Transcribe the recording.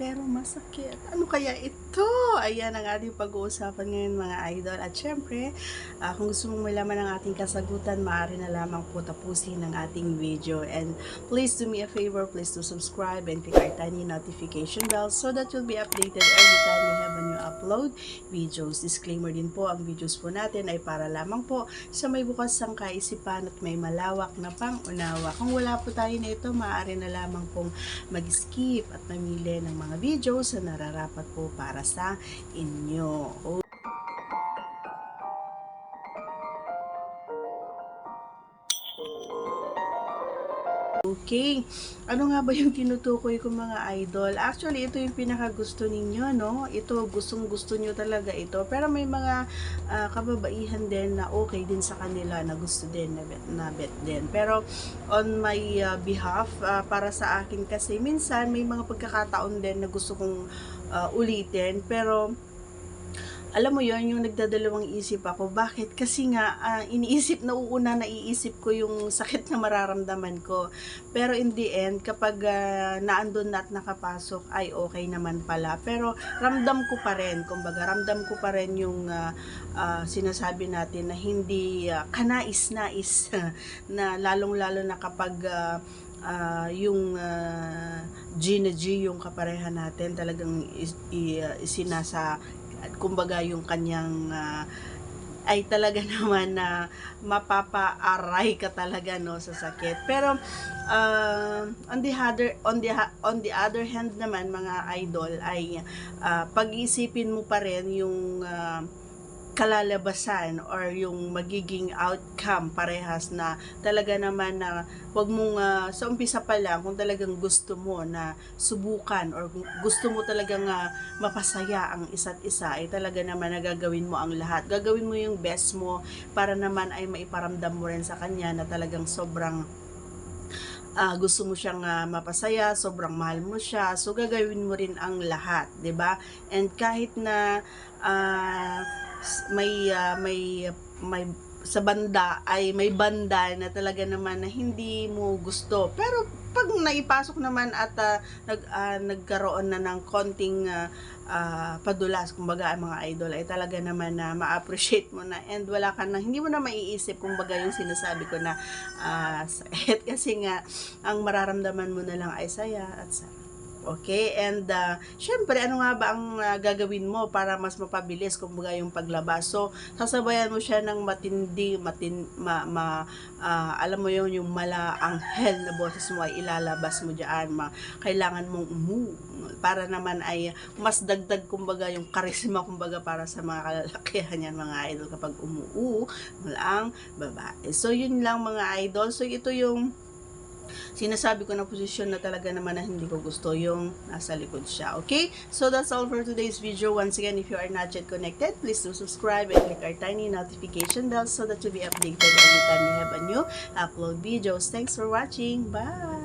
pero masakit. Ano kaya ito? Ayan ang ating pag-uusapan ngayon mga idol. At syempre, kung gusto mong malaman ang ating kasagutan, maaari na lamang po tapusin ang ating video. And please do me a favor, please do subscribe and click our tiny notification bell so that you'll be updated every time we have a new upload videos. Disclaimer din po, ang videos po natin ay para lamang po sa may bukas ang kaisipan at may malawak na pang-unawa. Kung wala po tayo nito, maaari na lamang pong mag-skip at mamili ng mga videos na nararapat po para sa inyo. Okay, ano nga ba yung tinutukoy ko mga idol? Actually, ito yung pinakagusto ninyo, no? Ito, gustong-gusto nyo talaga ito. Pero may mga kababaihan din na okay din sa kanila, na gusto din, na bet din. Pero on my behalf, para sa akin kasi, minsan may mga pagkakataon din na gusto kong ulitin. Pero alam mo yon, yung nagdadalawang isip ako. Bakit? Kasi nga, naiisip ko yung sakit na mararamdaman ko. Pero in the end, kapag naandun na at nakapasok, ay okay naman pala. Pero ramdam ko pa rin, kumbaga, ramdam ko pa rin yung sinasabi natin na hindi kanais-nais na lalong-lalo na kapag yung G na G yung kapareha natin, talagang isinasa at kumbaga yung kanyang ay talaga naman na mapapaaray ka talaga no sa sakit. Pero on the other hand naman mga idol ay pag-iisipin mo pa rin yung kalalabasan or yung magiging outcome parehas, na talaga naman na wag mong sa umpisa pa lang, kung talagang gusto mo na subukan or gusto mo talagang mapasaya ang isa't isa, ay talaga naman na gagawin mo ang lahat. Gagawin mo yung best mo para naman ay maiparamdam mo rin sa kanya na talagang sobrang gusto mo siyang mapasaya, sobrang mahal mo siya. So gagawin mo rin ang lahat, 'di ba? And kahit na may sa banda ay may banda na talaga naman na hindi mo gusto, pero pag naipasok naman at nagkaroon na ng konting padulas, kumbaga ang mga idol, ay talaga naman na ma-appreciate mo na, and wala ka na, hindi mo na maiisip kumbaga yung sinasabi ko na sakit, kasi nga ang mararamdaman mo na lang ay saya at sarap. Okay, and syempre, ano nga ba ang gagawin mo para mas mapabilis kumbaga yung paglabas? So, sasabayan mo siya ng matindi, alam mo yun, yung malaanghel na boses mo ay ilalabas mo dyan. Kailangan mong para naman ay mas dagdag kumbaga yung karisma kumbaga para sa mga kalalakihan yan mga idol, kapag ang babae. So, yun lang mga idol. So, ito yung sinasabi ko na posisyon na talaga naman na hindi ko gusto, yung nasa likod siya. Okay? So that's all for today's video. Once again, if you are not yet connected, please do subscribe and click our tiny notification bell so that you'll be updated every time we have a new upload videos. Thanks for watching. Bye!